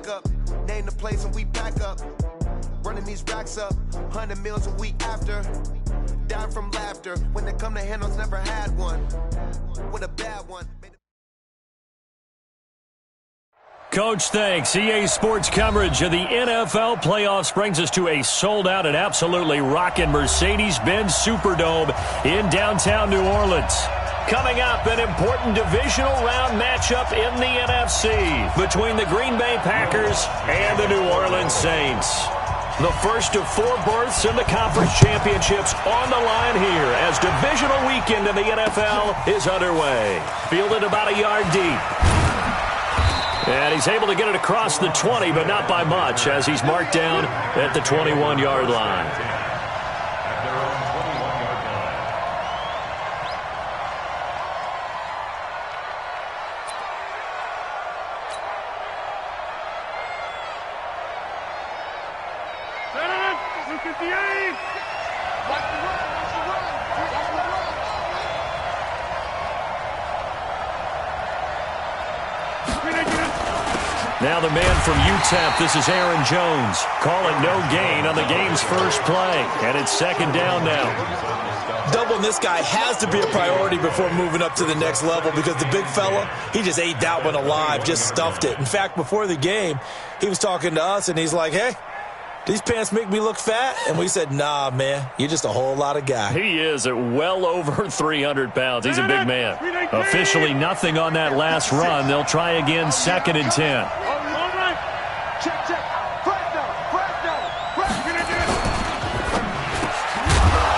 back up. Name the place and we back up. Running these racks up. 100 meals a week after. Dying from laughter. When they come to handles, never had one. With a bad one. Coach, thanks. EA Sports coverage of the NFL playoffs brings us to a sold-out and absolutely rocking Mercedes-Benz Superdome in downtown New Orleans. Coming up, an important divisional round matchup in the NFC between the Green Bay Packers and the New Orleans Saints. The first of 4 berths in the conference championships on the line here as divisional weekend in the NFL is underway. Fielded about a yard deep. And he's able to get it across the 20, but not by much, as he's marked down at the 21-yard line. Now the man from UTEP, this is Aaron Jones, calling no gain on the game's first play. And it's second down now. Doubling this guy has to be a priority before moving up to the next level because the big fella, he just ate that one alive, just stuffed it. In fact, before the game, he was talking to us, and he's like, hey, these pants make me look fat? And we said, nah, man, you're just a whole lot of guy. He is at well over 300 pounds. He's a big man. Officially nothing on that last run. They'll try again, second and 10.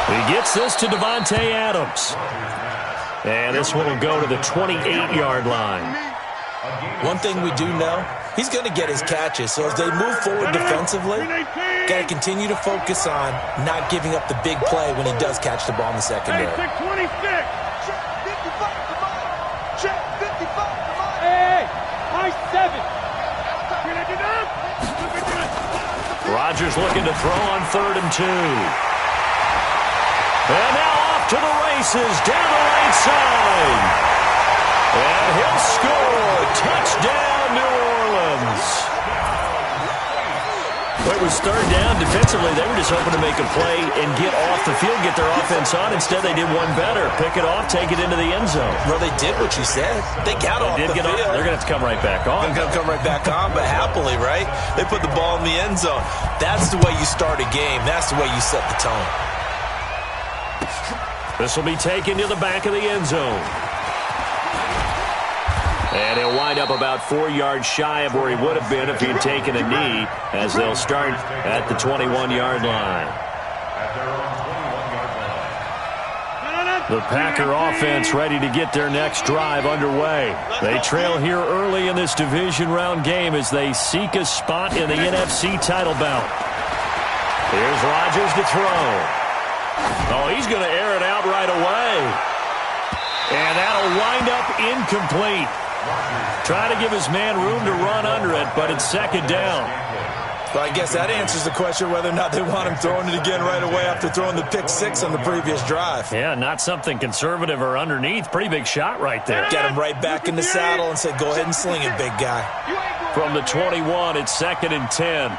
He gets this to Devontae Adams. And this one will go to the 28-yard line. One thing we do know, he's going to get his catches. So as they move forward defensively, got to continue to focus on not giving up the big play when he does catch the ball in the secondary. Rodgers looking to throw on 3rd and 2. And now off to the races down the right side. And he'll score. Touchdown, New Orleans. It was 3rd down. Defensively, they were just hoping to make a play and get off the field, get their offense on. Instead, they did one better. Pick it off, take it into the end zone. Well, they did what you said. They got off the field. They're going to have to come right back on. They're going to come right back on, but happily, right? They put the ball in the end zone. That's the way you start a game. That's the way you set the tone. This will be taken to the back of the end zone. And he'll wind up about 4 yards shy of where he would have been if he'd taken a knee, as they'll start at the 21-yard line. The Packer offense ready to get their next drive underway. They trail here early in this division round game as they seek a spot in the NFC title bout. Here's Rodgers to throw. Oh, he's going to air it out right away. And that'll wind up incomplete. Trying to give his man room to run under it, but it's second down. Well, I guess that answers the question whether or not they want him throwing it again right away after throwing the pick 6 on the previous drive. Yeah, not something conservative or underneath. Pretty big shot right there. Get him right back in the saddle and say, go ahead and sling it, big guy. From the 21, it's second and 10.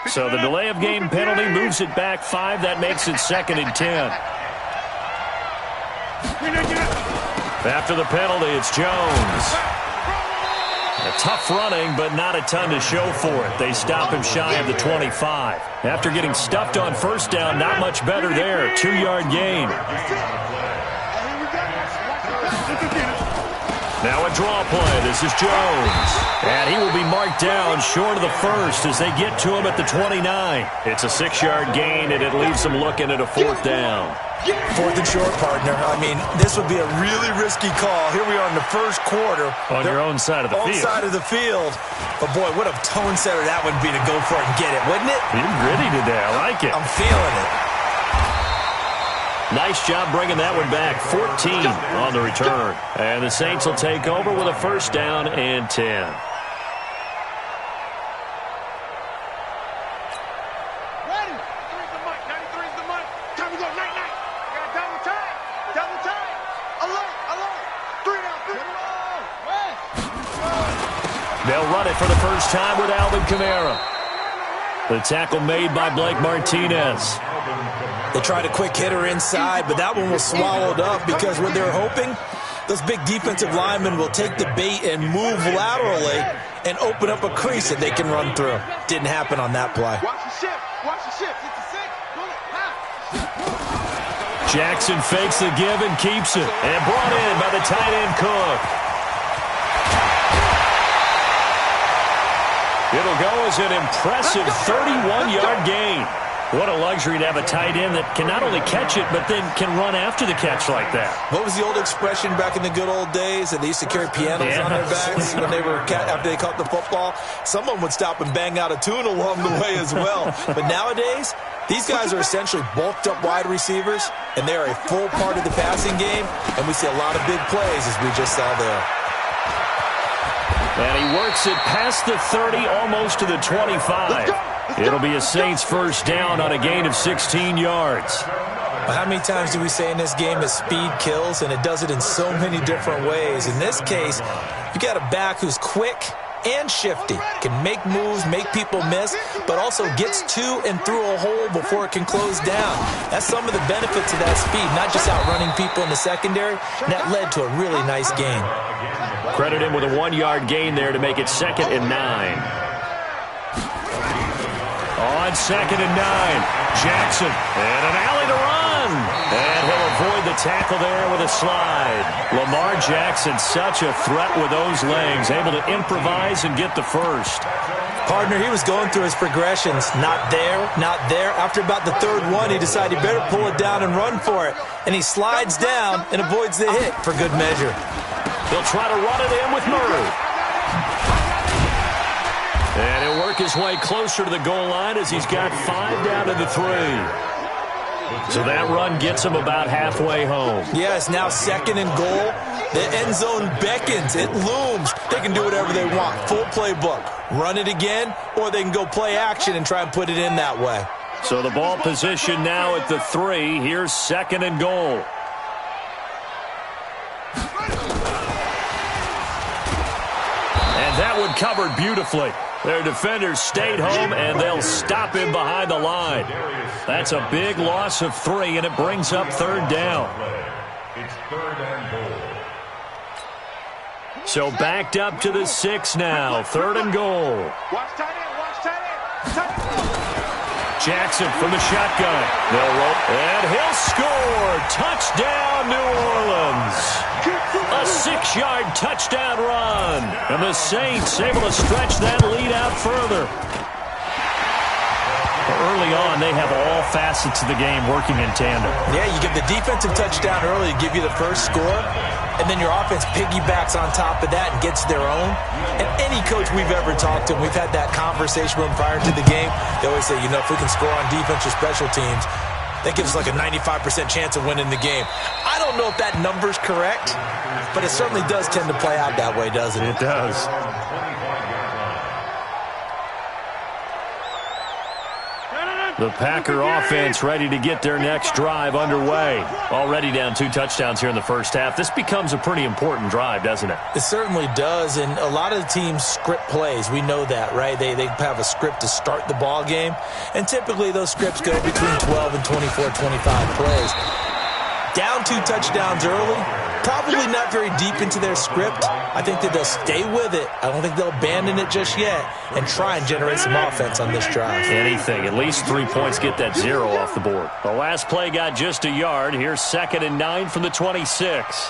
So the delay of game penalty moves it back 5. That makes it second and 10. After the penalty, it's Jones. A tough running, but not a ton to show for it. They stop him shy of the 25. After getting stuffed on first down, not much better there. 2-yard gain. Now a draw play. This is Jones. And he will be marked down short of the first as they get to him at the 29. It's a 6-yard gain, and it leaves them looking at a 4th down. 4th and short, partner. I mean, this would be a really risky call. Here we are in the first quarter. On your own side of the field. Own side of the field. But, boy, what a tone setter that would be to go for it and get it, wouldn't it? You're gritty today. I like it. I'm feeling it. Nice job bringing that one back. 14 on the return. And the Saints will take over with a 1st down and 10. They'll run it for the first time with Alvin Kamara. The tackle made by Blake Martinez. They tried a quick hitter inside, but that one was swallowed up because what they're hoping, those big defensive linemen will take the bait and move laterally and open up a crease that they can run through. Didn't happen on that play. Watch the shift. Watch the shift. It's a 6. Jackson fakes the give and keeps it. And brought in by the tight end Cook. It'll go as an impressive 31-yard gain. What a luxury to have a tight end that can not only catch it, but then can run after the catch like that. What was the old expression back in the good old days that they used to carry pianos on their backs when they were after they caught the football? Someone would stop and bang out a tune along the way as well. But nowadays, these guys are essentially bulked up wide receivers, and they're a full part of the passing game, and we see a lot of big plays as we just saw there. And he works it past the 30, almost to the 25. It'll be a Saints 1st down on a gain of 16 yards. Well, how many times do we say in this game that speed kills, and it does it in so many different ways? In this case, you got a back who's quick and shifty, can make moves, make people miss, but also gets to and through a hole before it can close down. That's some of the benefits of that speed, not just outrunning people in the secondary. And that led to a really nice gain. Credit him with a 1-yard gain there to make it 2nd and 9. On 2nd and 9, Jackson, and an alley to run. And he'll avoid the tackle there with a slide. Lamar Jackson, such a threat with those legs, able to improvise and get the first. Partner, he was going through his progressions. Not there, not there. After about the 3rd one, he decided he better pull it down and run for it. And he slides down and avoids the hit for good measure. He'll try to run it in with Murray. And he'll work his way closer to the goal line as he's got 5 down to the 3. So that run gets him about halfway home. Yeah, it's now 2nd and goal. The end zone beckons. It looms. They can do whatever they want. Full playbook. Run it again, or they can go play action and try and put it in that way. So the ball position now at the 3. Here's 2nd and goal. And that one covered beautifully. Their defenders stayed home, and they'll stop him behind the line. That's a big loss of 3, and it brings up 3rd down. It's 3rd and goal. So backed up to the 6 now. 3rd and goal. Watch tight end. Watch tight end. Tight end. Jackson from the shotgun. They'll roll, and he'll score. Touchdown, New Orleans. A 6-yard touchdown run. And the Saints able to stretch that lead out further. Early on, they have all facets of the game working in tandem. Yeah, you give the defensive touchdown early to give you the first score, and then your offense piggybacks on top of that and gets their own. And any coach we've ever talked to, and we've had that conversation with them prior to the game, they always say, you know, if we can score on defense or special teams, that gives us like a 95% chance of winning the game. I don't know if that number's correct, but it certainly does tend to play out that way, doesn't it? It does. The Packer offense ready to get their next drive underway. Already down 2 touchdowns here in the first half. This becomes a pretty important drive, doesn't it? It certainly does, and a lot of the teams script plays. We know that, right? They have a script to start the ball game, and typically those scripts go between 12 and 24, 25 plays. Down 2 touchdowns early, probably not very deep into their script. I think that they'll stay with it. I don't think they'll abandon it just yet and try and generate some offense on this drive. Anything. At least 3 points get that 0 off the board. The last play got just a yard. Here's 2nd and 9 from the 26.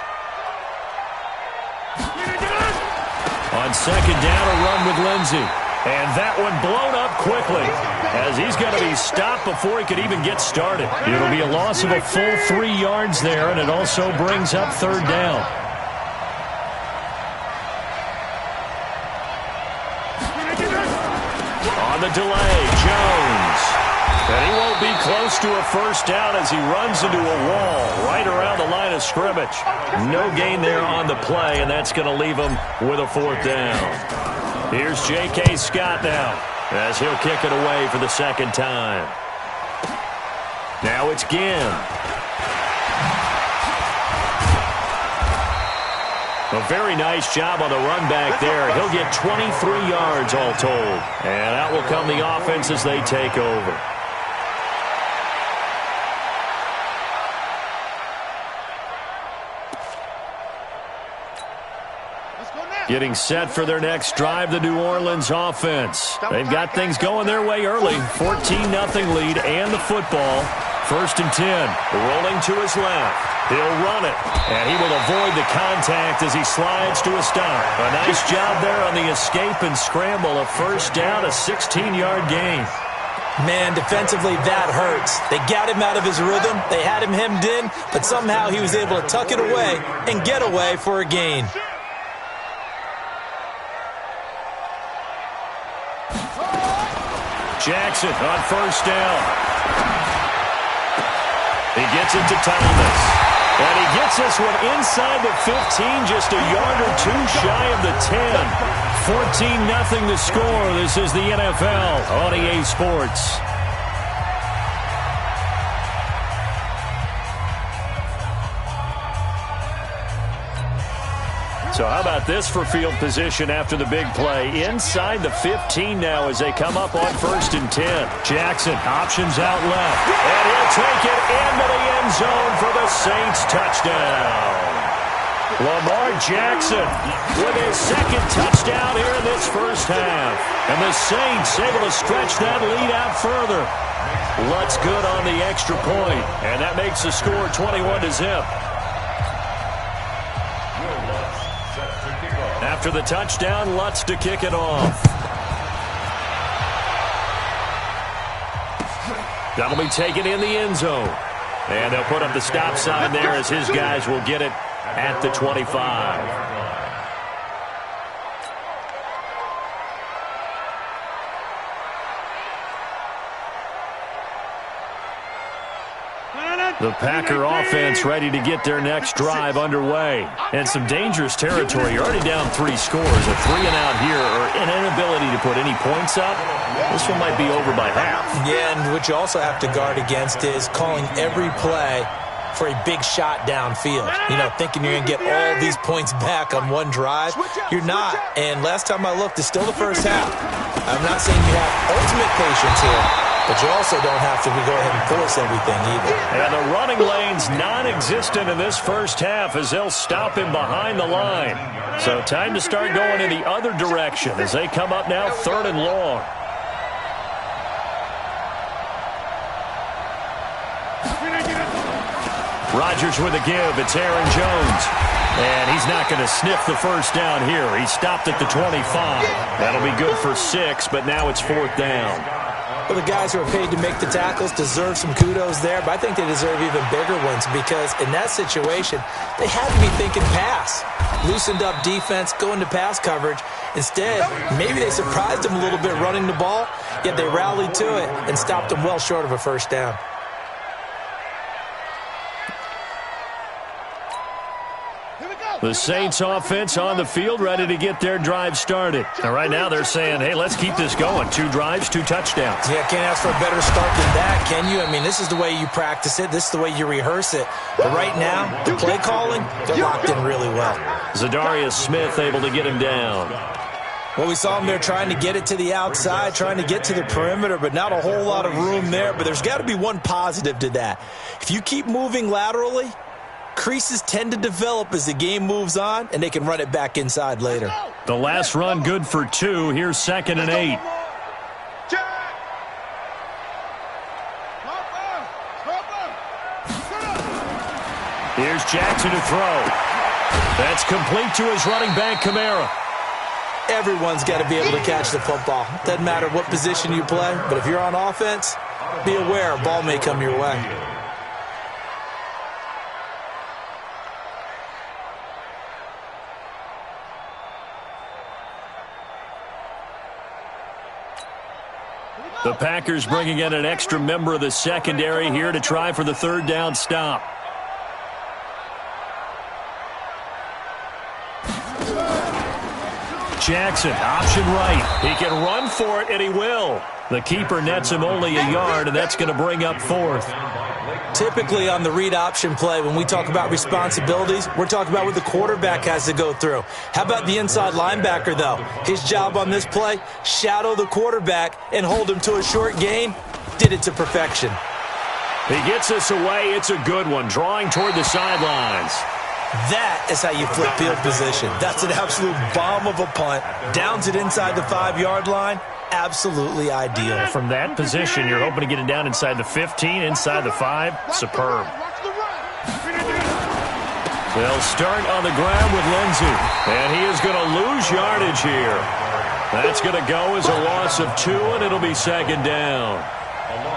On second down, a run with Lindsey. And that one blown up quickly as he's going to be stopped before he could even get started. It'll be a loss of a full 3 yards there, and it also brings up third down. On the delay, Jones. And he won't be close to a first down as he runs into a wall right around the line of scrimmage. No gain there on the play, and that's going to leave him with a fourth down. Here's J.K. Scott now as he'll kick it away for the second time. Now it's Ginn. A very nice job on the run back there. He'll get 23 yards all told. And out will come the offense as they take over. Getting set for their next drive, the New Orleans offense. They've got things going their way early. 14-0 lead and the football. 1st and 10. Rolling to his left. He'll run it. And he will avoid the contact as he slides to a stop. A nice job there on the escape and scramble. A first down, a 16-yard gain. Man, defensively, that hurts. They got him out of his rhythm. They had him hemmed in, but somehow he was able to tuck it away and get away for a gain. Jackson on first down. He gets it to Thomas. And he gets this one inside the 15, just a yard or two shy of the 10. 14-0 the score. This is the NFL on EA Sports. So how about this for field position after the big play? Inside the 15 now as they come up on 1st and 10. Jackson options out left. And he'll take it into the end zone for the Saints touchdown. Lamar Jackson with his second touchdown here in this first half. And the Saints able to stretch that lead out further. Lutz good on the extra point. And that makes the score 21-0. After the touchdown, Lutz to kick it off. That'll be taken in the end zone. And they'll put up the stop sign there as his guys will get it at the 25. The Packer offense ready to get their next drive underway. And some dangerous territory. You're already down 3 scores. A 3-and-out here or an inability to put any points up. This one might be over by half. Yeah, and what you also have to guard against is calling every play for a big shot downfield. You know, thinking you're going to get all these points back on one drive. You're not. And last time I looked, it's still the first half. I'm not saying you have ultimate patience here, but you also don't have to go ahead and force everything either. And the running lane's non-existent in this first half as they'll stop him behind the line. So time to start going in the other direction as they come up now 3rd and long. Rodgers with a give. It's Aaron Jones. And he's not going to sniff the first down here. He stopped at the 25. That'll be good for 6, but now it's 4th down. Well, the guys who are paid to make the tackles deserve some kudos there, but I think they deserve even bigger ones because in that situation, they had to be thinking pass. Loosened up defense, going to pass coverage. Instead, maybe they surprised them a little bit running the ball, yet they rallied to it and stopped them well short of a first down. The Saints offense on the field ready to get their drive started. And right now they're saying, hey, let's keep this going. 2 drives, 2 touchdowns. Yeah, can't ask for a better start than that, can you? I mean, this is the way you practice it. This is the way you rehearse it. But right now, the play calling, they're locked in really well. Zadarius Smith able to get him down. Well, we saw him there trying to get it to the outside, trying to get to the perimeter, but not a whole lot of room there. But there's got to be one positive to that. If you keep moving laterally, creases tend to develop as the game moves on, and they can run it back inside later. The last run good for 2. Here's 2nd and 8. Here's Jackson to throw. That's complete to his running back, Kamara. Everyone's got to be able to catch the football. Doesn't matter what position you play, but if you're on offense, be aware a ball may come your way. The Packers bringing in an extra member of the secondary here to try for the third down stop. Jackson, option right. He can run for it, and he will. The keeper nets him only a yard, and that's going to bring up fourth. Typically on the read option play, when we talk about responsibilities, we're talking about what the quarterback has to go through. How about the inside linebacker, though? His job on this play, shadow the quarterback and hold him to a short gain. Did it to perfection. He gets us away. It's a good one, drawing toward the sidelines. That is how you flip field position. That's an absolute bomb of a punt. Downs it inside the 5-yard line. Absolutely ideal. From that position, you're hoping to get it down inside the 15, inside the 5. Superb. They'll start on the ground with Lindsey. And he is going to lose yardage here. That's going to go as a loss of 2, and it'll be second down.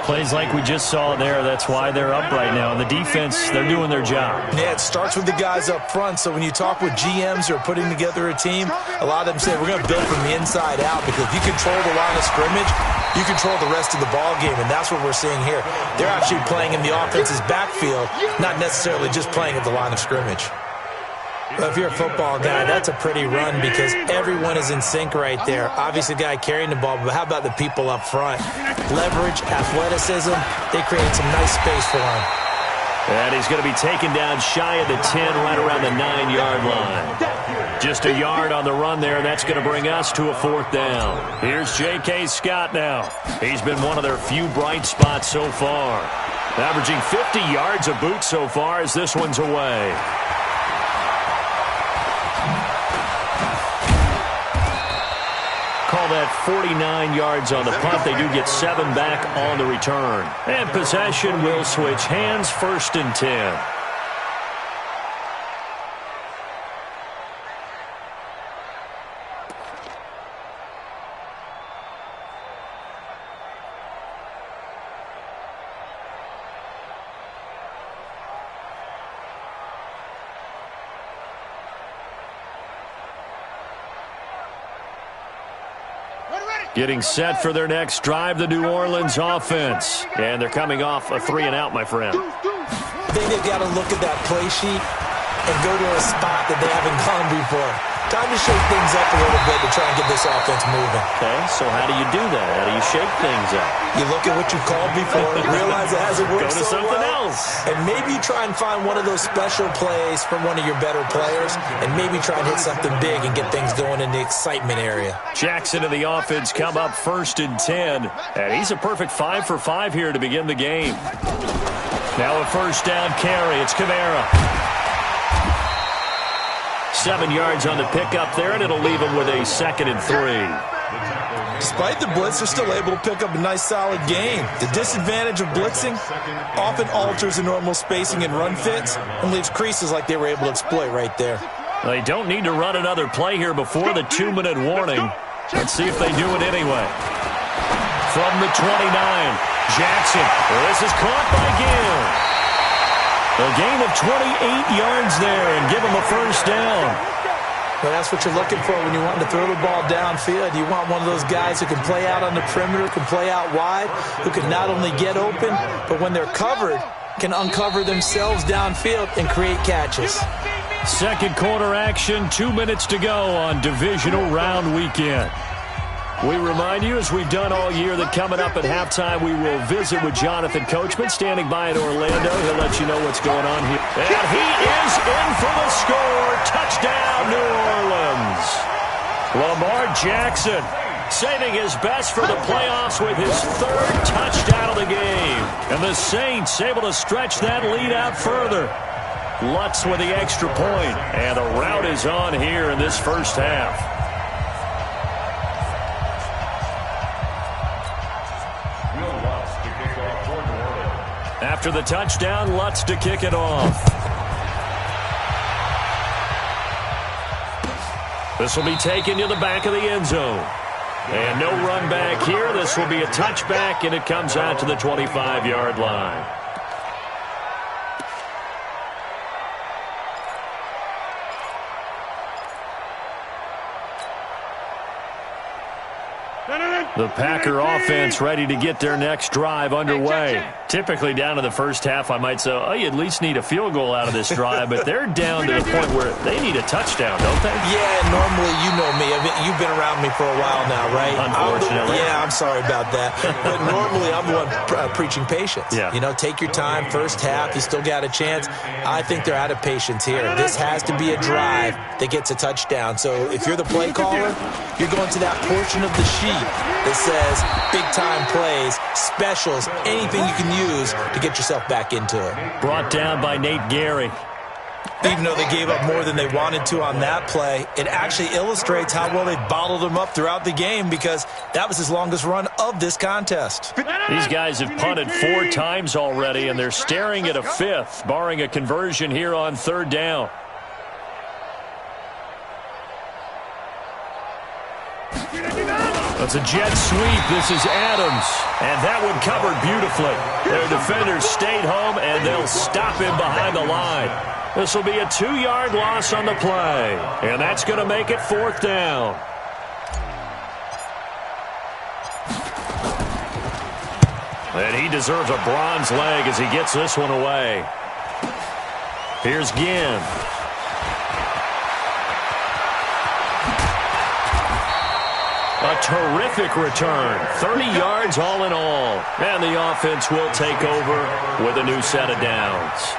Plays like we just saw there, that's why they're up right now. And the defense, they're doing their job. Yeah, it starts with the guys up front. So when you talk with GMs who are putting together a team, a lot of them say, we're going to build from the inside out, because if you control the line of scrimmage, you control the rest of the ball game, and that's what we're seeing here. They're actually playing in the offense's backfield, not necessarily just playing at the line of scrimmage. Well, if you're a football guy, that's a pretty run because everyone is in sync right there. Obviously, the guy carrying the ball, but how about the people up front? Leverage, athleticism, they create some nice space for him. And he's going to be taken down shy of the 10, right around the 9-yard line. Just a yard on the run there, and that's going to bring us to a fourth down. Here's J.K. Scott now. He's been one of their few bright spots so far. Averaging 50 yards a boot so far as this one's away. Call that 49 yards on the punt. They do get 7 back on the return. And possession will switch hands, 1st and 10. Getting set for their next drive, the New Orleans offense. And they're coming off a 3-and-out, my friend. I think they've got to look at that play sheet and go to a spot that they haven't gone before. Time to shake things up a little bit to try and get this offense moving. Okay, so how do you do that? How do you shake things up? You look at what you called before, realize it hasn't worked Go to so something well, else. and maybe try and find one of those special plays from one of your better players, and maybe try and hit something big and get things going in the excitement area. Jackson and the offense come up 1st and 10, and he's a perfect 5 for 5 here to begin the game. Now a 1st down carry. It's Kamara. 7 yards on the pickup there, and it'll leave him with a 2nd and 3. Despite the blitz, they're still able to pick up a nice, solid gain. The disadvantage of blitzing often alters the normal spacing and run fits and leaves creases like they were able to exploit right there. They don't need to run another play here before the 2-minute warning. Let's see if they do it anyway. From the 29, Jackson. This is caught by Gill. A gain of 28 yards there and give him a 1st down. Well, that's what you're looking for when you want to throw the ball downfield. You want one of those guys who can play out on the perimeter, can play out wide, who can not only get open, but when they're covered, can uncover themselves downfield and create catches. Second quarter action, 2 minutes to go on divisional round weekend. We remind you, as we've done all year, that coming up at halftime, we will visit with Jonathan Coachman, standing by in Orlando. He'll let you know what's going on here. And he is in for the score. Touchdown, New Orleans. Lamar Jackson saving his best for the playoffs with his 3rd touchdown of the game. And the Saints able to stretch that lead out further. Lutz with the extra point. And the rout is on here in this first half. After the touchdown, Lutz to kick it off. This will be taken to the back of the end zone. And no run back here. This will be a touchback, and it comes out to the 25-yard line. The Packer offense ready to get their next drive underway. Typically down to the first half, I might say, oh, you at least need a field goal out of this drive, but they're down to the point where they need a touchdown, don't they? Yeah, normally, you know me. I mean, you've been around me for a while now, right? Unfortunately. I'm sorry about that. But normally, I'm the one preaching patience. Yeah. You know, take your time, first half, you still got a chance. I think they're out of patience here. This has to be a drive that gets a touchdown. So if you're the play caller, you're going to that portion of the sheet that says big-time plays, specials, anything you can use to get yourself back into it. Brought down by Nate Gary. Even though they gave up more than they wanted to on that play, it actually illustrates how well they bottled them up throughout the game because that was his longest run of this contest. These guys have punted 4 times already, and they're staring at a 5th, barring a conversion here on 3rd down. It's a jet sweep. This is Adams. And that one covered beautifully. Their defenders stayed home, and they'll stop him behind the line. This will be a 2-yard loss on the play. And that's going to make it 4th down. And he deserves a bronze leg as he gets this one away. Here's Ginn. A terrific return. 30 yards all in all. And the offense will take over with a new set of downs.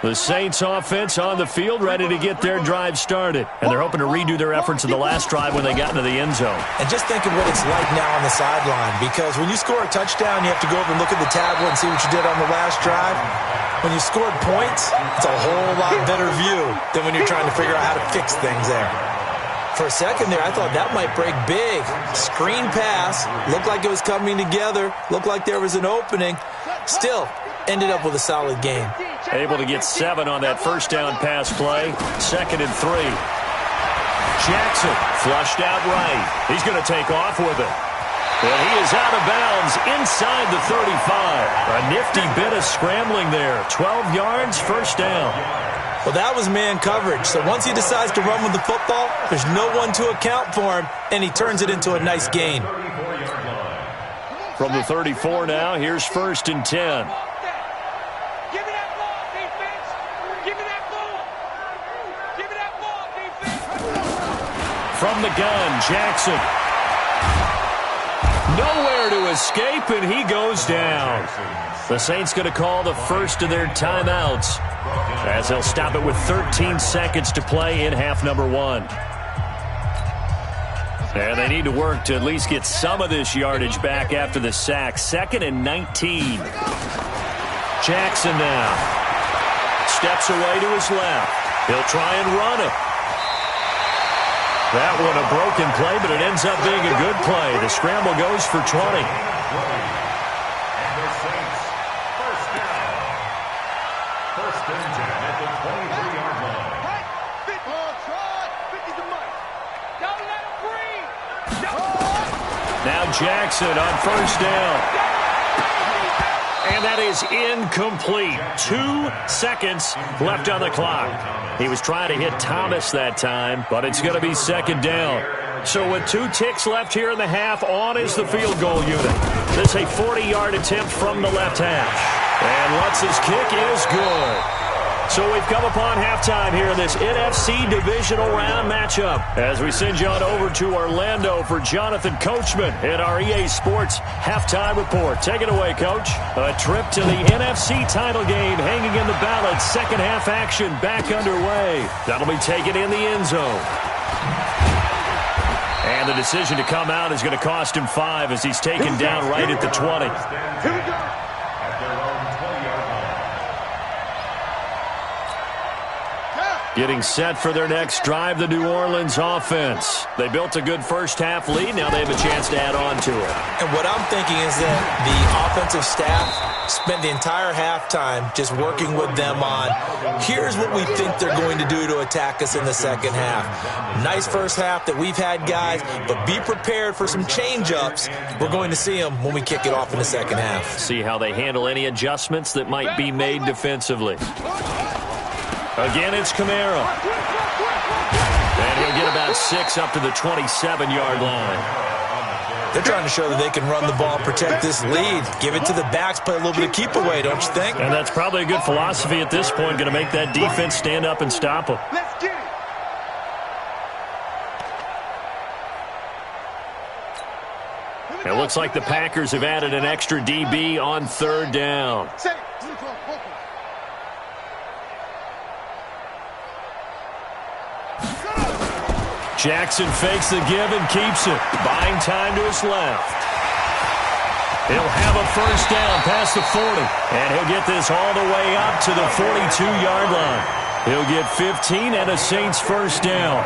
The Saints offense on the field ready to get their drive started. And they're hoping to redo their efforts in the last drive when they got into the end zone. And just think of what it's like now on the sideline, because when you score a touchdown, you have to go over and look at the tablet and see what you did on the last drive. When you scored points, it's a whole lot better view than when you're trying to figure out how to fix things there. For a second there, I thought that might break big. Screen pass, looked like it was coming together, looked like there was an opening. Still, ended up with a solid game. Able to get 7 on that first down pass play. 2nd and 3. Jackson flushed out right. He's going to take off with it. And he is out of bounds inside the 35. A nifty bit of scrambling there. 12 yards, first down. Well, that was man coverage. So once he decides to run with the football, there's no one to account for him, and he turns it into a nice gain. From the 34 now, here's 1st and 10. From the gun, Jackson. Nowhere to escape, and he goes down. The Saints going to call the first of their timeouts as they'll stop it with 13 seconds to play in half number 1. And they need to work to at least get some of this yardage back after the sack. 2nd and 19. Jackson now. Steps away to his left. He'll try and run it. That one a broken play, but it ends up being a good play. The scramble goes for 20. And the Saints, first down. 1st and 10 at the 23-yard line. Now Jackson on first down. And that is incomplete. 2 seconds left on the clock. He was trying to hit Thomas that time, but it's going to be 2nd down. So with 2 ticks left here in the half, on is the field goal unit. This is a 40-yard attempt from the left hash. And Lutz's kick is good. So we've come upon halftime here in this NFC divisional round matchup as we send you on over to Orlando for Jonathan Coachman in our EA Sports halftime report. Take it away, Coach. A trip to the NFC title game hanging in the balance. Second half action back underway. That'll be taken in the end zone. And the decision to come out is going to cost him 5 as he's taken down right at the 20. Here we go. At their own 20-yard line. Getting set for their next drive, the New Orleans offense. They built a good first-half lead. Now they have a chance to add on to it. And what I'm thinking is that the offensive staff spent the entire halftime just working with them on, here's what we think they're going to do to attack us in the second half. Nice first half that we've had, guys, but be prepared for some change-ups. We're going to see them when we kick it off in the second half. See how they handle any adjustments that might be made defensively. Again, it's Kamara. And he'll get about 6 up to the 27-yard line. They're trying to show that they can run the ball, protect this lead, give it to the backs, play a little bit of keep away, don't you think? And that's probably a good philosophy at this point, going to make that defense stand up and stop them. Let's get it. It looks like the Packers have added an extra DB on 3rd down. Jackson fakes the give and keeps it. Buying time to his left. He'll have a first down past the 40. And he'll get this all the way up to the 42-yard line. He'll get 15 and a Saints first down.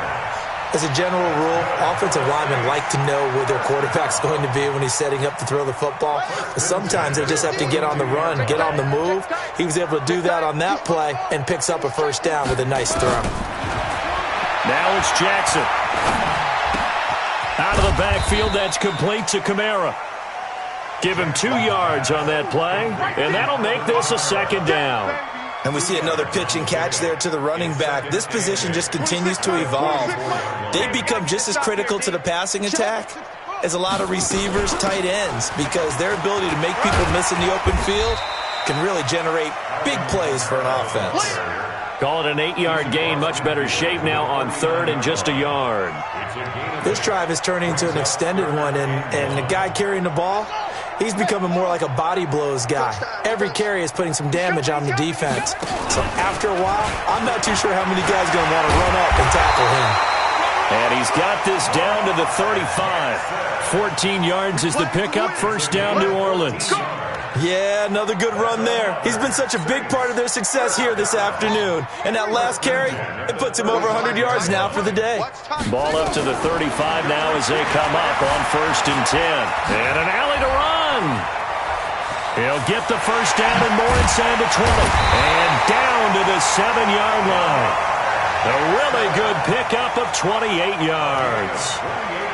As a general rule, offensive linemen like to know where their quarterback's going to be when he's setting up to throw the football. But sometimes they just have to get on the run, get on the move. He was able to do that on that play and picks up a first down with a nice throw. Now it's Jackson. Out of the backfield, that's complete to Kamara. Give him 2 yards on that play, and that'll make this a second down. And we see another pitch and catch there to the running back. This position just continues to evolve. They become just as critical to the passing attack as a lot of receivers, tight ends, because their ability to make people miss in the open field can really generate big plays for an offense. Call it an 8-yard gain. Much better shape now on 3rd and just a yard. This drive is turning into an extended one, and the guy carrying the ball, he's becoming more like a body blows guy. Every carry is putting some damage on the defense. So after a while, I'm not too sure how many guys are going to want to run up and tackle him. And he's got this down to the 35. 14 yards is the pickup. First down, New Orleans. Yeah, another good run there. He's been such a big part of their success here this afternoon. And that last carry, it puts him over 100 yards now for the day. Ball up to the 35 now as they come up on 1st and 10. And an alley to run. He'll get the first down and more inside the 20. And down to the 7-yard line. A really good pickup of 28 yards.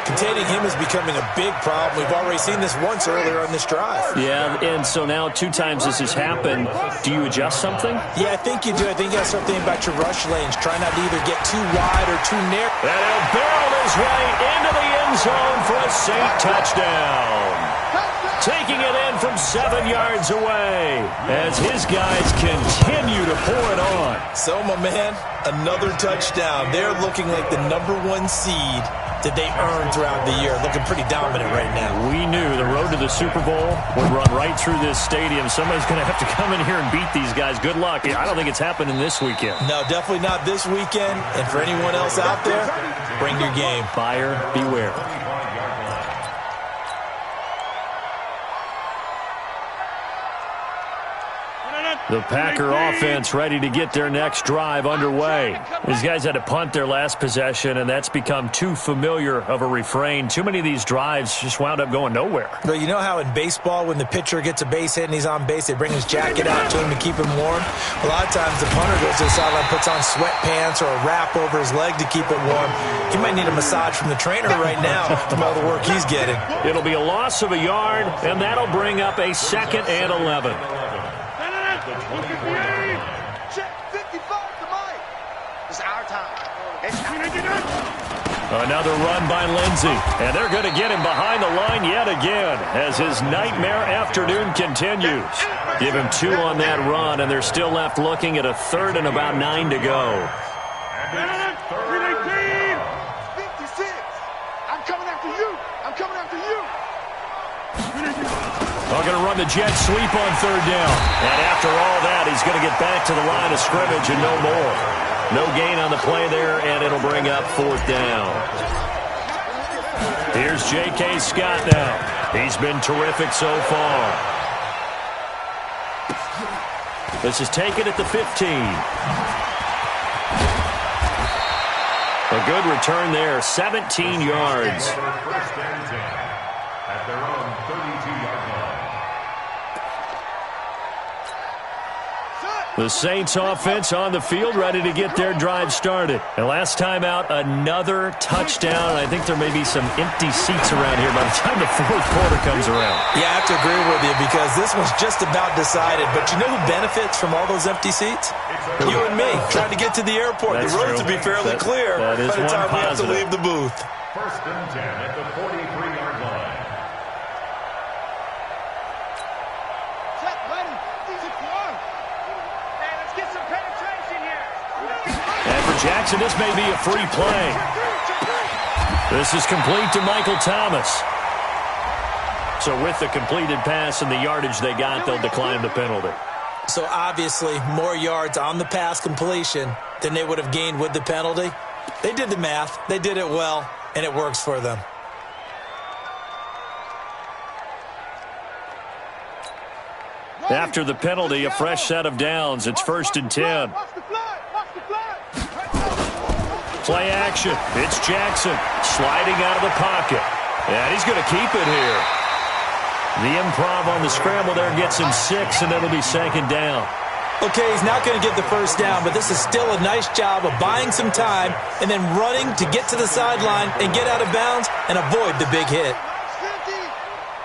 Containing him is becoming a big problem. We've already seen this once earlier on this drive. Yeah, and so now 2 times this has happened. Do you adjust something? Yeah, I think you do. I think you got something about your rush lanes. Try not to either get too wide or too narrow. And he'll barrel his way into the end zone for a Saint touchdown. Taking it in from 7 yards away as his guys continue to pour it on. So, my man, another touchdown. They're looking like the #1 seed that they earned throughout the year. Looking pretty dominant right now. We knew the road to the Super Bowl would run right through this stadium. Somebody's going to have to come in here and beat these guys. Good luck. I don't think it's happening this weekend. No, definitely not this weekend. And for anyone else out there, bring your game. Buyer beware. The Packer offense ready to get their next drive underway. These guys had to punt their last possession, and that's become too familiar of a refrain. Too many of these drives just wound up going nowhere. But you know how in baseball, when the pitcher gets a base hit and he's on base, they bring his jacket out to him to keep him warm? A lot of times the punter goes to the sideline, puts on sweatpants or a wrap over his leg to keep it warm. He might need a massage from the trainer right now from all the work he's getting. It'll be a loss of a yard, and that'll bring up a 2nd and 11. Another run by Lindsey, and they're going to get him behind the line yet again as his nightmare afternoon continues. Give him 2 on that run, and they're still left looking at a 3rd and about 9 to go. 56. I'm coming after you. I'm coming after you. They're going to run the jet sweep on 3rd down. And after all that, he's going to get back to the line of scrimmage and no more. No gain on the play there, and it'll bring up 4th down. Here's J.K. Scott now. He's been terrific so far. This is taken at the 15. good return there, 17 yards. First and 10 at their own 32-yard line. The Saints offense on the field, ready to get their drive started. And last time out, another touchdown. I think there may be some empty seats around here by the time the fourth quarter comes around. Yeah, I have to agree with you because this one's just about decided. But you know who benefits from all those empty seats? You and me, trying to get to the airport. That's the roads true. will be fairly clear by the time we have to leave the booth. First and 10 at the 43-yard line. And for Jackson, this may be a free play. This is complete to Michael Thomas. So with the completed pass and the yardage they got, they'll decline the penalty. So obviously, more yards on the pass completion than they would have gained with the penalty. They did the math. They did it well, and it works for them. After the penalty, a fresh set of downs. It's 1st and 10. Play action. It's Jackson sliding out of the pocket. And he's going to keep it here. The improv on the scramble there gets him 6, and it'll be 2nd down. Okay, he's not going to get the first down, but this is still a nice job of buying some time and then running to get to the sideline and get out of bounds and avoid the big hit.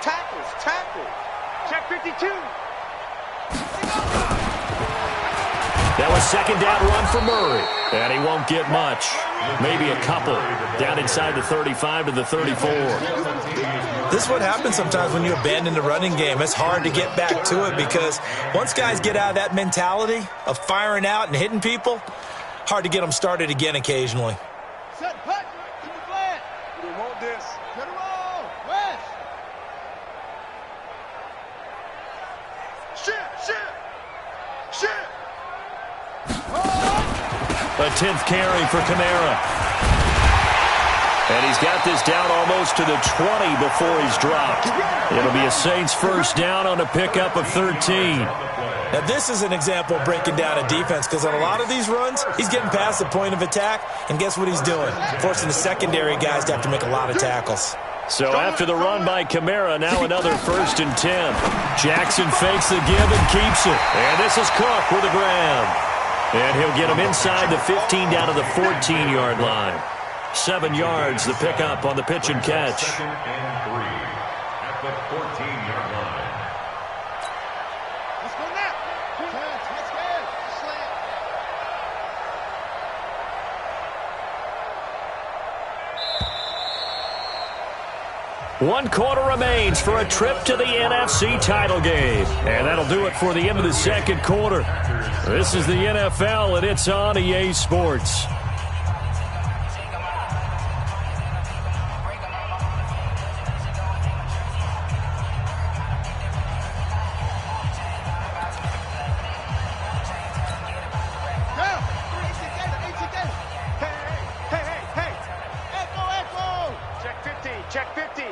Tackles. Check 52. That was 2nd down run for Murray. And he won't get much. Maybe a couple. Down inside the 35 to the 34. This is what happens sometimes when you abandon the running game. It's hard to get back to it because once guys get out of that mentality of firing out and hitting people, hard to get them started again occasionally. Set, hut, keep it flat. We want this. Cut it all. West. Shit. A 10th carry for Kamara. And he's got this down almost to the 20 before he's dropped. It'll be a Saints first down on a pickup of 13. Now, this is an example of breaking down a defense because on a lot of these runs, he's getting past the point of attack, and guess what he's doing? Forcing the secondary guys to have to make a lot of tackles. So after the run by Kamara, now another 1st and 10. Jackson fakes the give and keeps it. And this is Cook with a grab. And he'll get him inside the 15 down to the 14-yard line. 7 yards, the pickup on the pitch and catch. 2nd and 3 at the 14-yard line. Let's go now. Let's go. Slam. 1 quarter remains for a trip to the NFC title game. And that'll do it for the end of the 2nd quarter. This is the NFL, and it's on EA Sports. Hey. Echo. Check 50.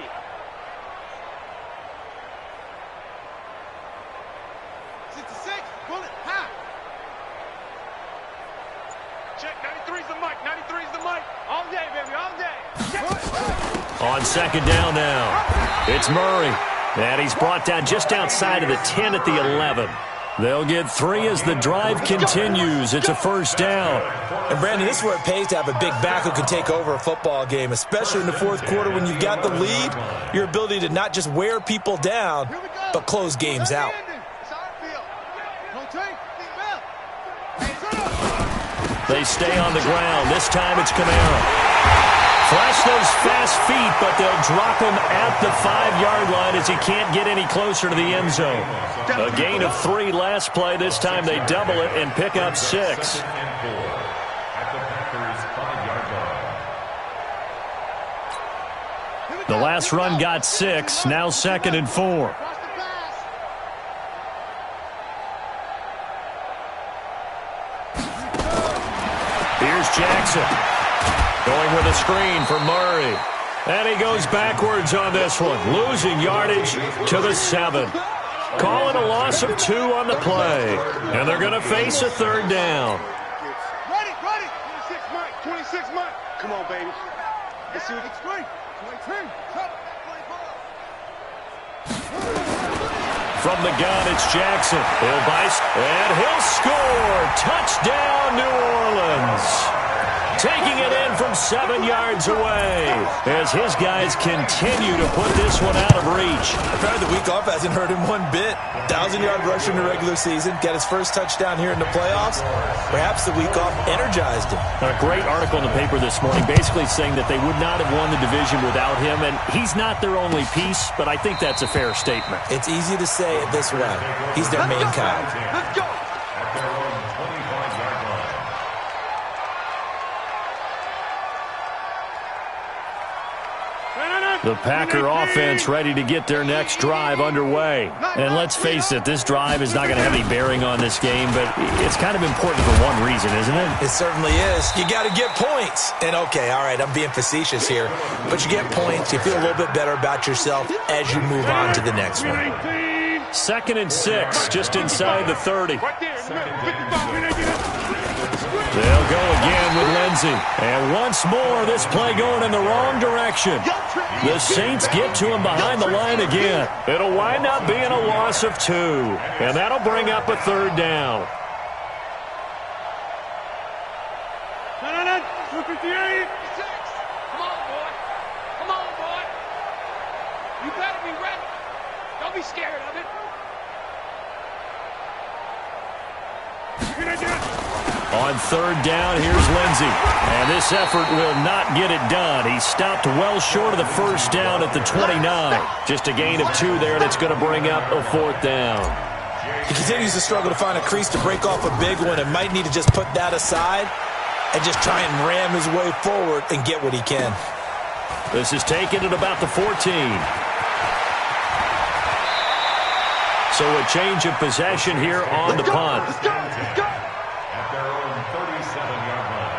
Bullet, high. Check, 93's the mic. All day, baby, all day. On 2nd down now, it's Murray. And he's brought down just outside of the 10 at the 11. They'll get 3 as the drive continues. It's a 1st down. And, Brandon, this is where it pays to have a big back who can take over a football game, especially in the 4th quarter when you've got the lead. Your ability to not just wear people down, but close games out. They stay on the ground. This time it's Kamara. Flash those fast feet, but they'll drop him at the 5-yard line as he can't get any closer to the end zone. A gain of 3 last play. This time they double it and pick up 6. The last run got 6. Now 2nd and 4. Here's Jackson. Going with a screen for Murray. And he goes backwards on this one. Losing yardage to the 7. Calling a loss of 2 on the play. And they're going to face a 3rd down. Ready. 26 Mike. Come on, baby. Let's see what it's great. 23. From the gun, it's Jackson. He'll bice, and he'll score. Touchdown, New Orleans. Taking it in from 7 yards away as his guys continue to put this one out of reach. Apparently the week off hasn't hurt him one bit. 1,000-yard rusher in the regular season. Got his first touchdown here in the playoffs. Perhaps the week off energized him. A great article in the paper this morning basically saying that they would not have won the division without him, and he's not their only piece, but I think that's a fair statement. It's easy to say it this way. He's their main guy. Let's go. At their own 25-yard line. The Packer offense ready to get their next drive underway. And let's face it, this drive is not going to have any bearing on this game, but it's kind of important for one reason, isn't it? It certainly is. You got to get points. And okay, all right, I'm being facetious here, but you get points, you feel a little bit better about yourself as you move on to the next one. 2nd and 6, just inside the 30. They'll go again with Lindsey. And once more, this play going in the wrong direction. The Saints get to him behind the line again. It'll wind up being a loss of 2. And that'll bring up a 3rd down. 258. Come on, boy. Come on, boy. You better be ready. Don't be scared of it. On 3rd down, here's Lindsey. And this effort will not get it done. He stopped well short of the 1st down at the 29. Just a gain of 2 there, and it's going to bring up a 4th down. He continues to struggle to find a crease to break off a big one and might need to just put that aside and just try and ram his way forward and get what he can. This is taken at about the 14. So a change of possession here on the punt. Let's go. Let's go. At their own 37-yard line.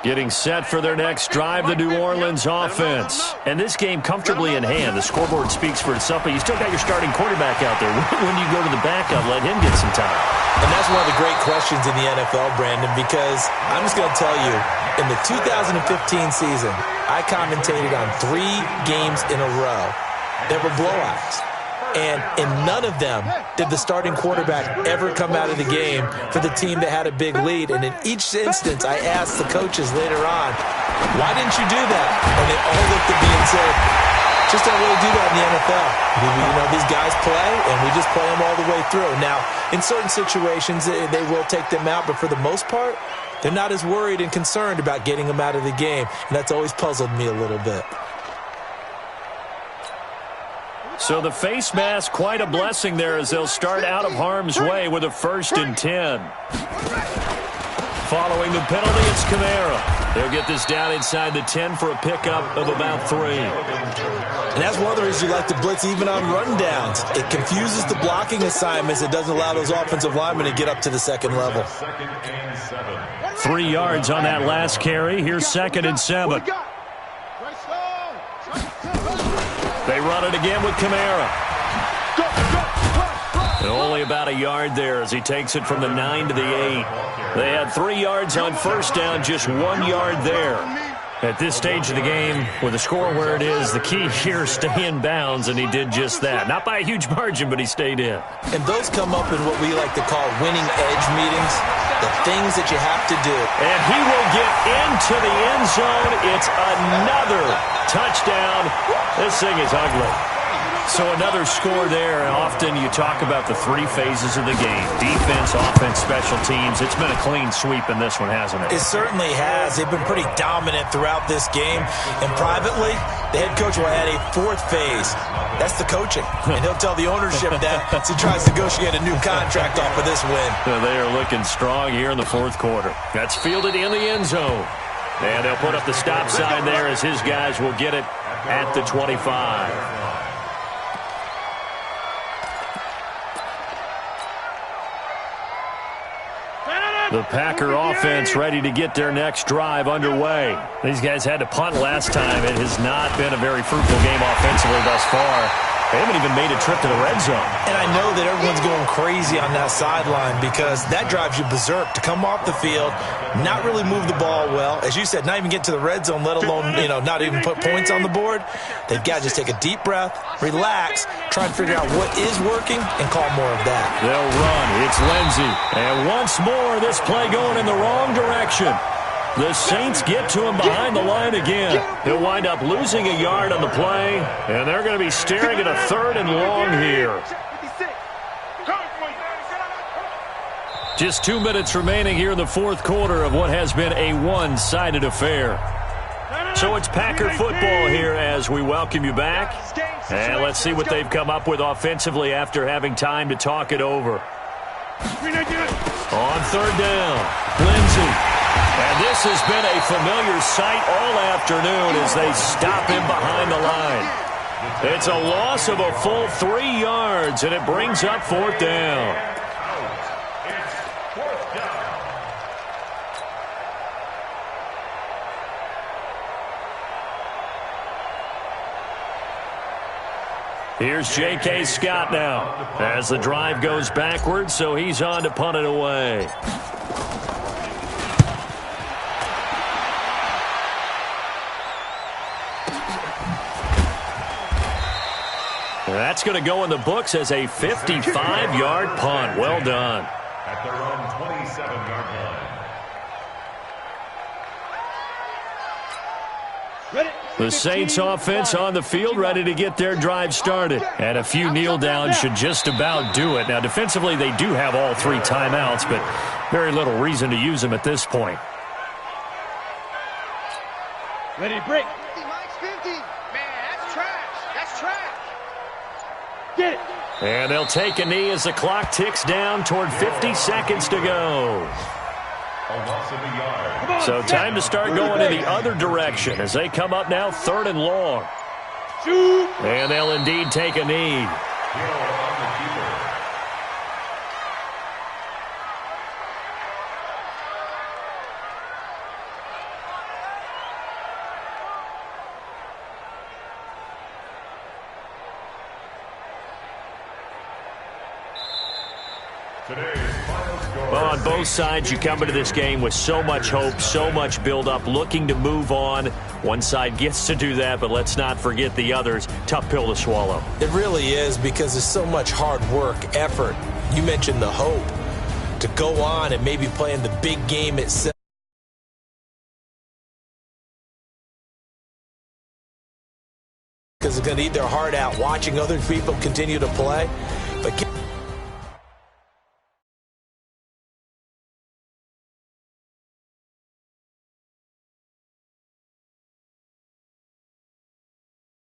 Getting set for their next drive, the New Orleans offense. And this game comfortably in hand. The scoreboard speaks for itself, but you still got your starting quarterback out there. When you go to the backup, let him get some time. And that's one of the great questions in the NFL, Brandon, because I'm just going to tell you, in the 2015 season, I commentated on 3 games in a row that were blowouts. And in none of them did the starting quarterback ever come out of the game for the team that had a big lead. And in each instance, I asked the coaches later on, why didn't you do that? And they all looked at me and said, just don't really do that in the NFL. You know, these guys play, and we just play them all the way through. Now, in certain situations, they will take them out, but for the most part, they're not as worried and concerned about getting them out of the game. And that's always puzzled me a little bit. So the face mask, quite a blessing there as they'll start out of harm's way with a 1st and 10. Following the penalty, it's Kamara. They'll get this down inside the 10 for a pickup of about 3. And that's one of the reasons you like to blitz even on rundowns. It confuses the blocking assignments. It doesn't allow those offensive linemen to get up to the 2nd level. 2nd and 7. 3 yards on that last carry. Here's 2nd and 7. They run it again with Kamara. And only about a yard there as he takes it from the 9 to the 8. They had 3 yards on 1st down, just 1 yard there. At this stage of the game, with the score where it is, the key here is stay in bounds, and he did just that. Not by a huge margin, but he stayed in. And those come up in what we like to call winning edge meetings, the things that you have to do. And he will get into the end zone. It's another touchdown. This thing is ugly. So another score there. And often you talk about the 3 phases of the game. Defense, offense, special teams. It's been a clean sweep in this one, hasn't it? It certainly has. They've been pretty dominant throughout this game. And privately, the head coach will add a 4th phase. That's the coaching. And he'll tell the ownership that as he tries to negotiate a new contract off of this win. They are looking strong here in the 4th quarter. That's fielded in the end zone. And they'll put up the stop sign there as his guys will get it at the 25. The Packer offense ready to get their next drive underway. These guys had to punt last time. It has not been a very fruitful game offensively thus far. They haven't even made a trip to the red zone. And I know that everyone's going crazy on that sideline because that drives you berserk to come off the field, not really move the ball well. As you said, not even get to the red zone, let alone, not even put points on the board. They've got to just take a deep breath, relax, try and figure out what is working, and call more of that. They'll run. It's Lindsey. And once more, this play going in the wrong direction. The Saints get to him behind the line again. He'll wind up losing a yard on the play, and they're going to be staring at a 3rd and long here. Just 2 minutes remaining here in the fourth quarter of what has been a one-sided affair. So it's Packer football here as we welcome you back. And let's see what they've come up with offensively after having time to talk it over. On 3rd down, Lindsey. And this has been a familiar sight all afternoon as they stop him behind the line. It's a loss of a full 3 yards, and it brings up 4th down. Here's J.K. Scott now as the drive goes backwards, so he's on to punt it away. That's going to go in the books as a 55-yard punt. Well done. At their own 27-yard line. The Saints offense on the field ready to get their drive started. And a few kneel downs should just about do it. Now, defensively, they do have all 3 timeouts, but very little reason to use them at this point. Ready to break. 50. Man, that's trash. That's trash. Get it. And they'll take a knee as the clock ticks down toward 50 seconds to go. So time to start going in the other direction as they come up now 3rd and long. And they'll indeed take a knee. Well, on both sides, you come into this game with so much hope, so much build-up, looking to move on. One side gets to do that, but let's not forget the others. Tough pill to swallow. It really is because there's so much hard work, effort. You mentioned the hope to go on and maybe play in the big game itself. Because they're going to eat their heart out watching other people continue to play. But